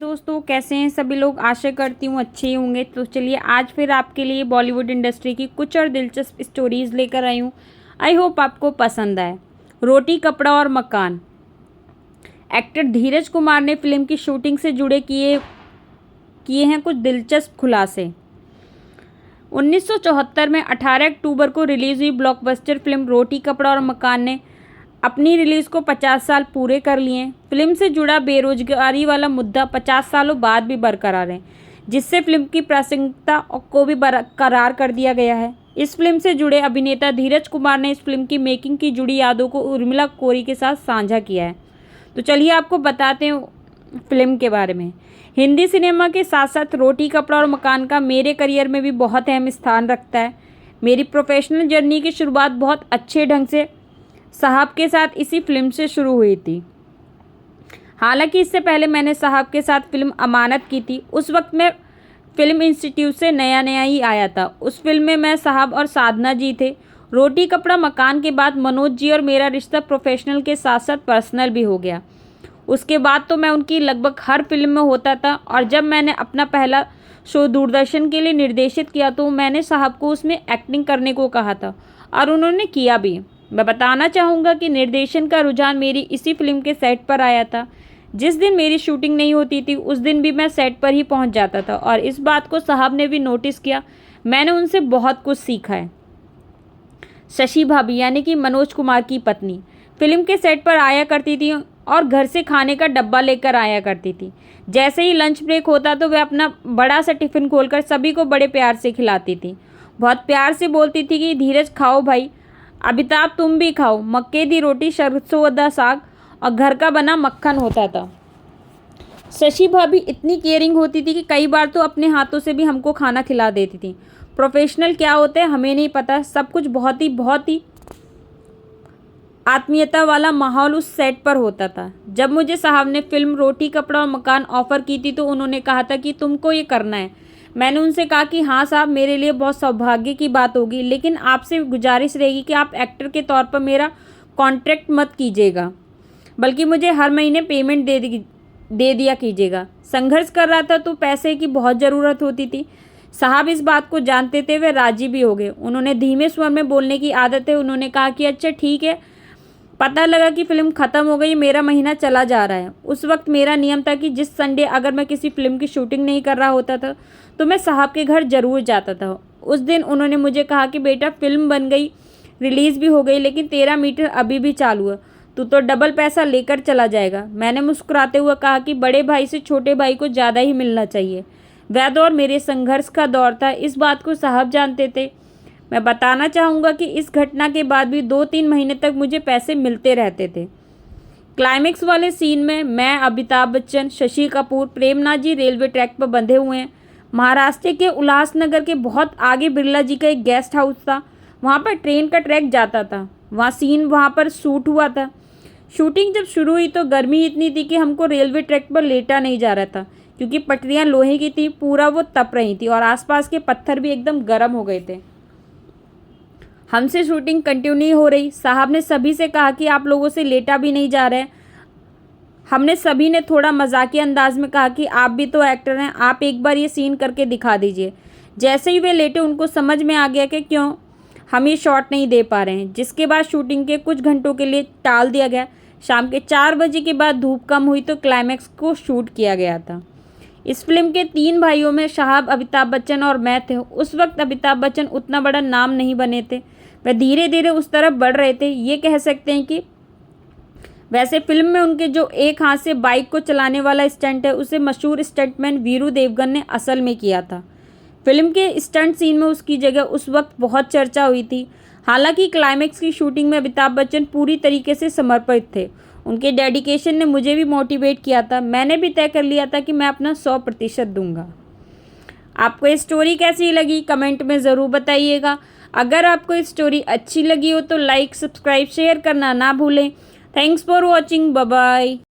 दोस्तों कैसे हैं सभी लोग। आशा करती हूँ अच्छे ही होंगे। तो चलिए आज फिर आपके लिए बॉलीवुड इंडस्ट्री की कुछ और दिलचस्प स्टोरीज़ लेकर आई हूँ। आई होप आपको पसंद आए। रोटी कपड़ा और मकान। एक्टर धीरज कुमार ने फिल्म की शूटिंग से जुड़े किए हैं कुछ दिलचस्प खुलासे। 1974 में 18 अक्टूबर को रिलीज़ हुई ब्लॉकबस्टर फिल्म रोटी कपड़ा और मकान ने अपनी रिलीज़ को 50 साल पूरे कर लिए। फिल्म से जुड़ा बेरोजगारी वाला मुद्दा 50 सालों बाद भी बरकरार है, जिससे फिल्म की प्रासंगिकता को भी बरकरार कर दिया गया है। इस फिल्म से जुड़े अभिनेता धीरज कुमार ने इस फिल्म की मेकिंग की जुड़ी यादों को उर्मिला कोरी के साथ साझा किया है। तो चलिए आपको बताते हैं फिल्म के बारे में। हिंदी सिनेमा के साथ साथ रोटी कपड़ा और मकान का मेरे करियर में भी बहुत अहम स्थान रखता है। मेरी प्रोफेशनल जर्नी की शुरुआत बहुत अच्छे ढंग से साहब के साथ इसी फिल्म से शुरू हुई थी। हालांकि इससे पहले मैंने साहब के साथ फिल्म अमानत की थी। उस वक्त मैं फिल्म इंस्टीट्यूट से नया ही आया था। उस फिल्म में मैं साहब और साधना जी थे। रोटी कपड़ा मकान के बाद मनोज जी और मेरा रिश्ता प्रोफेशनल के साथ साथ पर्सनल भी हो गया। उसके बाद तो मैं उनकी लगभग हर फिल्म में होता था, और जब मैंने अपना पहला शो दूरदर्शन के लिए निर्देशित किया तो मैंने साहब को उसमें एक्टिंग करने को कहा था और उन्होंने किया भी। मैं बताना चाहूँगा कि निर्देशन का रुझान मेरी इसी फिल्म के सेट पर आया था। जिस दिन मेरी शूटिंग नहीं होती थी उस दिन भी मैं सेट पर ही पहुँच जाता था, और इस बात को साहब ने भी नोटिस किया। मैंने उनसे बहुत कुछ सीखा है। शशि भाभी यानी कि मनोज कुमार की पत्नी फिल्म के सेट पर आया करती थी और घर से खाने का डब्बा लेकर आया करती थी। जैसे ही लंच ब्रेक होता तो वह अपना बड़ा सा टिफ़िन खोलकर सभी को बड़े प्यार से खिलाती थी। बहुत प्यार से बोलती थी कि धीरज खाओ भाई, अमिताभ तुम भी खाओ। मक्के दी रोटी, सरसों दा साग और घर का बना मक्खन होता था। शशि भाभी इतनी केयरिंग होती थी कि कई बार तो अपने हाथों से भी हमको खाना खिला देती थी। प्रोफेशनल क्या होते हैं हमें नहीं पता, सब कुछ बहुत ही आत्मीयता वाला माहौल उस सेट पर होता था। जब मुझे साहब ने फिल्म रोटी कपड़ा और मकान ऑफ़र की थी तो उन्होंने कहा था कि तुमको ये करना है। मैंने उनसे कहा कि हाँ साहब, मेरे लिए बहुत सौभाग्य की बात होगी, लेकिन आपसे गुजारिश रहेगी कि आप एक्टर के तौर पर मेरा कॉन्ट्रैक्ट मत कीजिएगा, बल्कि मुझे हर महीने पेमेंट दे दिया कीजिएगा। संघर्ष कर रहा था तो पैसे की बहुत ज़रूरत होती थी। साहब इस बात को जानते थे, वे राजी भी हो गए। उन्होंने धीमे स्वर में बोलने की आदत है। उन्होंने कहा कि अच्छा ठीक है। पता लगा कि फ़िल्म ख़त्म हो गई, मेरा महीना चला जा रहा है। उस वक्त मेरा नियम था कि जिस संडे अगर मैं किसी फ़िल्म की शूटिंग नहीं कर रहा होता था तो मैं साहब के घर ज़रूर जाता था। उस दिन उन्होंने मुझे कहा कि बेटा फिल्म बन गई, रिलीज़ भी हो गई, लेकिन तेरा मीटर अभी भी चालू है, तू तो डबल पैसा लेकर चला जाएगा। मैंने मुस्कुराते हुए कहा कि बड़े भाई से छोटे भाई को ज़्यादा ही मिलना चाहिए। वह दौर मेरे संघर्ष का दौर था, इस बात को साहब जानते थे। मैं बताना चाहूँगा कि इस घटना के बाद भी 2-3 महीने तक मुझे पैसे मिलते रहते थे। क्लाइमेक्स वाले सीन में मैं, अमिताभ बच्चन, शशि कपूर, प्रेमनाथ जी रेलवे ट्रैक पर बंधे हुए हैं। महाराष्ट्र के उल्लासनगर के बहुत आगे बिरला जी का एक गेस्ट हाउस था। वहाँ पर ट्रेन का ट्रैक जाता था। वहाँ पर शूट हुआ था। शूटिंग जब शुरू हुई तो गर्मी इतनी थी कि हमको रेलवे ट्रैक पर लेटा नहीं जा रहा था, क्योंकि पटरियाँ लोहे की थी, पूरा वो तप रही थी और आसपास के पत्थर भी एकदम गर्म हो गए थे। हमसे शूटिंग कंटिन्यू हो रही। साहब ने सभी से कहा कि आप लोगों से लेटा भी नहीं जा रहा है। हमने सभी ने थोड़ा मजाकिया अंदाज में कहा कि आप भी तो एक्टर हैं, आप एक बार ये सीन करके दिखा दीजिए। जैसे ही वे लेटे उनको समझ में आ गया कि क्यों हम ये शॉट नहीं दे पा रहे हैं, जिसके बाद शूटिंग के कुछ घंटों के लिए टाल दिया गया। शाम के 4 बजे के बाद धूप कम हुई तो क्लाइमैक्स को शूट किया गया था। इस फिल्म के 3 भाइयों में साहब, अमिताभ बच्चन और मैं थे। उस वक्त अमिताभ बच्चन उतना बड़ा नाम नहीं बने थे, वह धीरे धीरे उस तरफ बढ़ रहे थे। ये कह सकते हैं कि वैसे फिल्म में उनके जो एक हाथ से बाइक को चलाने वाला स्टंट है उसे मशहूर स्टंटमैन वीरू देवगन ने असल में किया था। फिल्म के स्टंट सीन में उसकी जगह उस वक्त बहुत चर्चा हुई थी। हालांकि क्लाइमैक्स की शूटिंग में अमिताभ बच्चन पूरी तरीके से समर्पित थे। उनके डेडिकेशन ने मुझे भी मोटिवेट किया था। मैंने भी तय कर लिया था कि मैं अपना 100% दूंगा। आपको ये स्टोरी कैसी लगी कमेंट में ज़रूर बताइएगा। अगर आपको इस स्टोरी अच्छी लगी हो तो लाइक, सब्सक्राइब, शेयर करना ना भूलें। Thanks for watching. Bye bye.